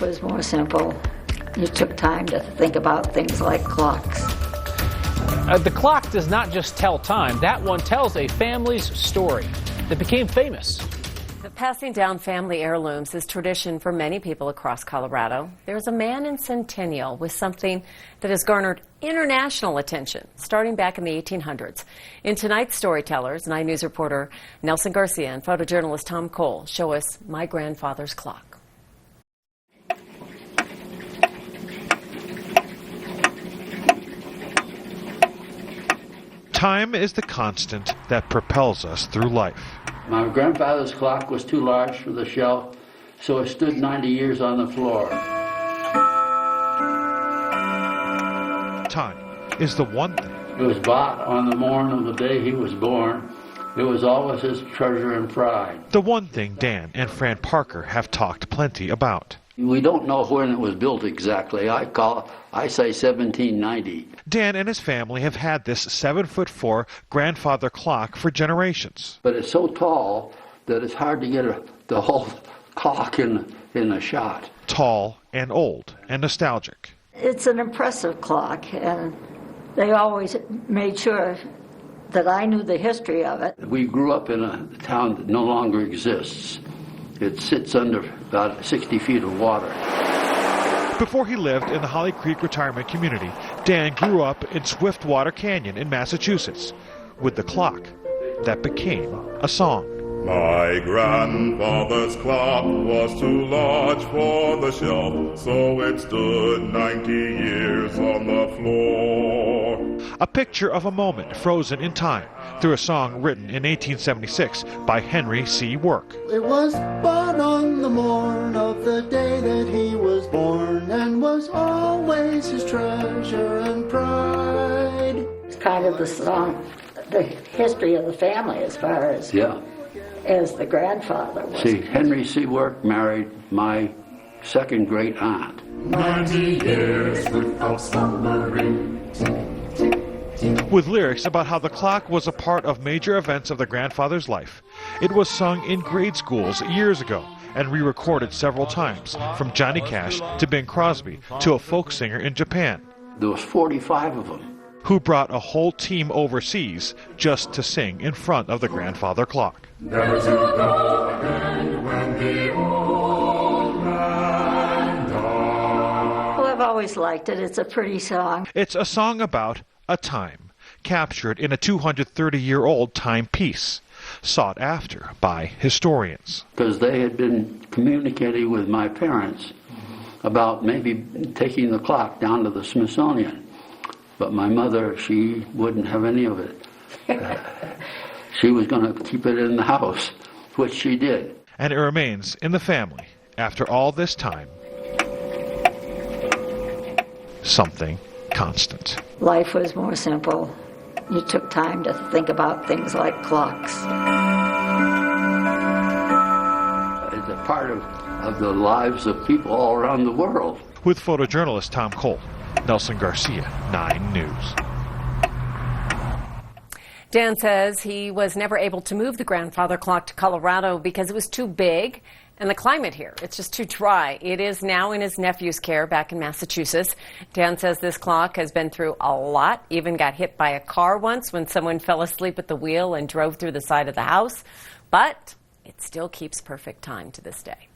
Life was more simple. You took time to think about things like clocks. The clock does not just tell time. That one tells a family's story that became famous. The passing down family heirlooms is tradition for many people across Colorado. There's a man in Centennial with something that has garnered international attention starting back in the 1800s. In tonight's Storytellers, 9 News reporter Nelson Garcia and photojournalist Tom Cole show us My Grandfather's Clock. Time is the constant that propels us through life. My grandfather's clock was too large for the shelf, so it stood 90 years on the floor. Time is the one thing. It was bought on the morning of the day he was born. It was always his treasure and pride. The one thing Dan and Fran Parker have talked plenty about. We don't know when it was built exactly. I say 1790. Dan and his family have had this 7'4" grandfather clock for generations. But it's so tall that it's hard to get the whole clock in a shot. Tall and old and nostalgic. It's an impressive clock, and they always made sure that I knew the history of it. We grew up in a town that no longer exists. It sits under about 60 feet of water. Before he lived in the Holly Creek retirement community, Dan grew up in Swiftwater Canyon in Massachusetts with the clock that became a song. My grandfather's clock was too large for the shelf, so it stood 90 years on the floor. A picture of a moment frozen in time through a song written in 1876 by Henry C. Work. It was but on the morn of the day that he was born, and was always his treasure and pride. It's kind of the song, the history of the family as far as as the grandfather was. See, Henry C. Work married my second great aunt. 90 years without slumbering. With lyrics about how the clock was a part of major events of the grandfather's life. It was sung in grade schools years ago and re-recorded several times, from Johnny Cash to Bing Crosby to a folk singer in Japan. There was 45 of them. Who brought a whole team overseas just to sing in front of the grandfather clock. Never to go again when the old man died. Well, I've always liked it. It's a pretty song. It's a song about a time, captured in a 230-year-old timepiece, sought after by historians. Because they had been communicating with my parents about maybe taking the clock down to the Smithsonian. But my mother, she wouldn't have any of it. She was going to keep it in the house, which she did. And it remains in the family, after all this time, something constant. Life was more simple. You took time to think about things like clocks. It's a part of the lives of people all around the world. With photojournalist Tom Cole, Nelson Garcia, 9 News. Dan says he was never able to move the grandfather clock to Colorado because it was too big and the climate here, it's just too dry. It is now in his nephew's care back in Massachusetts. Dan says this clock has been through a lot, even got hit by a car once when someone fell asleep at the wheel and drove through the side of the house. But it still keeps perfect time to this day.